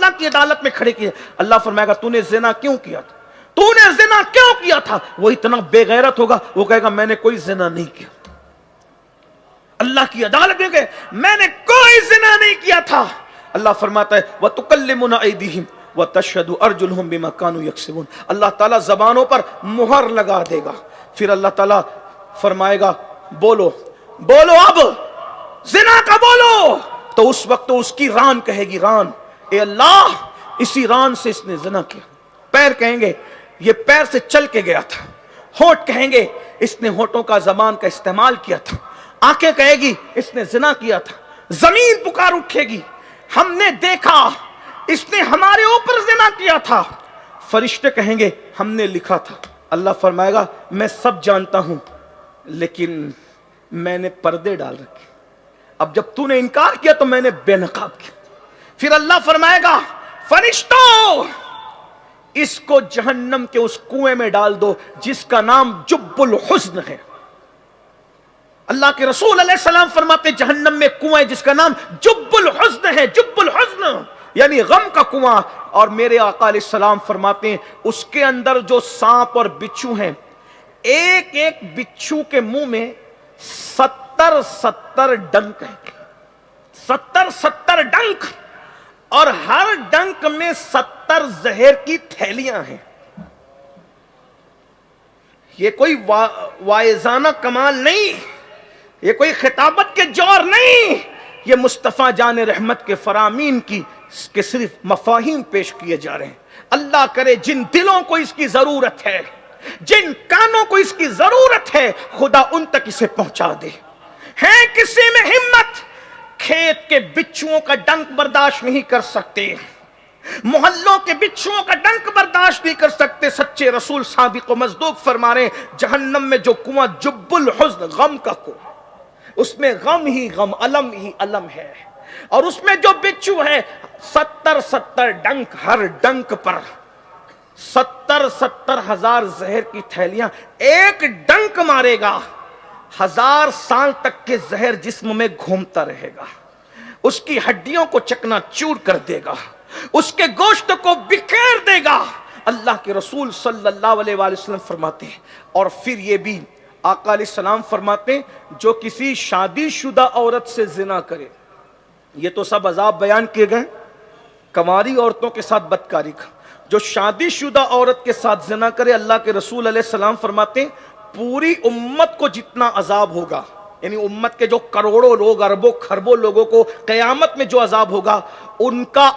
اللہ کی عدالت میں کھڑے کیے. اللہ فرمائے گا تُو نے زنا کیوں کیا تھا, تو نے زنا کیوں کیا تھا؟ وہ اتنا بے غیرت ہوگا, وہ کہے گا میں نے کوئی زنا نہیں کیا. اللہ کی عدالت میں کہ میں نے کوئی زنا نہیں کیا تھا. اللہ فرماتا ہے وَتُكَلِّمُنَا أَيْدِيهِمْ وَتَشْهَدُ أَرْجُلُهُمْ بِمَا كَانُوا يَكْسِبُونَ. اللہ تعالیٰ زبانوں پر مہر لگا دے گا. پھر اللہ تعالیٰ فرمائے گا بولو بولو اب زنا کا بولو. تو اس وقت تو اس کی ران کہے گی, ران اے اللہ اسی ران سے اس نے زنا کیا. پیر کہیں گے یہ پیر سے چل کے گیا تھا. ہونٹ کہیں گے اس نے ہونٹوں کا زبان کا استعمال کیا تھا. آنکھیں کہے گی اس نے زنا کیا تھا. زمین پکار اٹھے گی ہم نے دیکھا اس نے ہمارے اوپر زنا کیا تھا. فرشتے کہیں گے ہم نے لکھا تھا. اللہ فرمائے گا میں سب جانتا ہوں لیکن میں نے پردے ڈال رکھے. اب جب تو نے انکار کیا تو میں نے بے نقاب کیا. پھر اللہ فرمائے گا فرشتوں اس کو جہنم کے اس کنویں میں ڈال دو جس کا نام جب الحزن ہے. اللہ کے رسول علیہ السلام فرماتے جہنم میں کنویں جس کا نام جب الحزن ہے, جب الحزن یعنی غم کا کنواں. اور میرے آقا علیہ السلام فرماتے ہیں اس کے اندر جو سانپ اور بچھو ہیں, ایک ایک بچھو کے منہ میں 70 ڈنک ہیں. 70 ڈنک, اور ہر ڈنک میں 70 زہر کی تھیلیاں ہیں. یہ کوئی واعظانہ کمال نہیں, یہ کوئی خطابت کے جوہر نہیں, یہ مصطفیٰ جان رحمت کے فرامین کے صرف مفاہیم پیش کیے جا رہے ہیں. اللہ کرے جن دلوں کو اس کی ضرورت ہے, جن کانوں کو اس کی ضرورت ہے, خدا ان تک اسے پہنچا دے. ہے کسی میں ہمت, کھیت کے بچھوؤں کا ڈنک برداشت نہیں کر سکتے, محلوں کے بچھوؤں کا ڈنک برداشت نہیں کر سکتے. سچے رسول صادق و مصدوق فرما رہے ہیں جہنم میں جو کنواں جب الحزن غم کا کنواں, اس میں غم ہی غم, علم ہی علم ہے. اور اس میں جو بچھو ہے 70 ڈنک, ہر ڈنک پر 70 ہزار زہر کی تھیلیاں. ایک ڈنک مارے گا 1000 سال تک کے زہر جسم میں گھومتا رہے گا, اس کی ہڈیوں کو چکنا چور کر دے گا, اس کے گوشت کو بکھیر دے گا. اللہ کے رسول صلی اللہ علیہ وآلہ وسلم فرماتے ہیں. اور پھر یہ بھی آقا علیہ السلام فرماتے ہیں جو کسی شادی شدہ عورت سے زنا کرے, یہ تو سب عذاب بیان کیے گئے کنواری عورتوں کے ساتھ بدکاری کا. جو شادی شدہ عورت کے ساتھ زنا کرے, اللہ کے رسول علیہ السلام فرماتے ہیں پوری امت کو جتنا عذاب ہوگا, یعنی امت کے جو کروڑوں لوگ, اربوں خربوں لوگوں کو قیامت میں جو عذاب ہوگا ان کا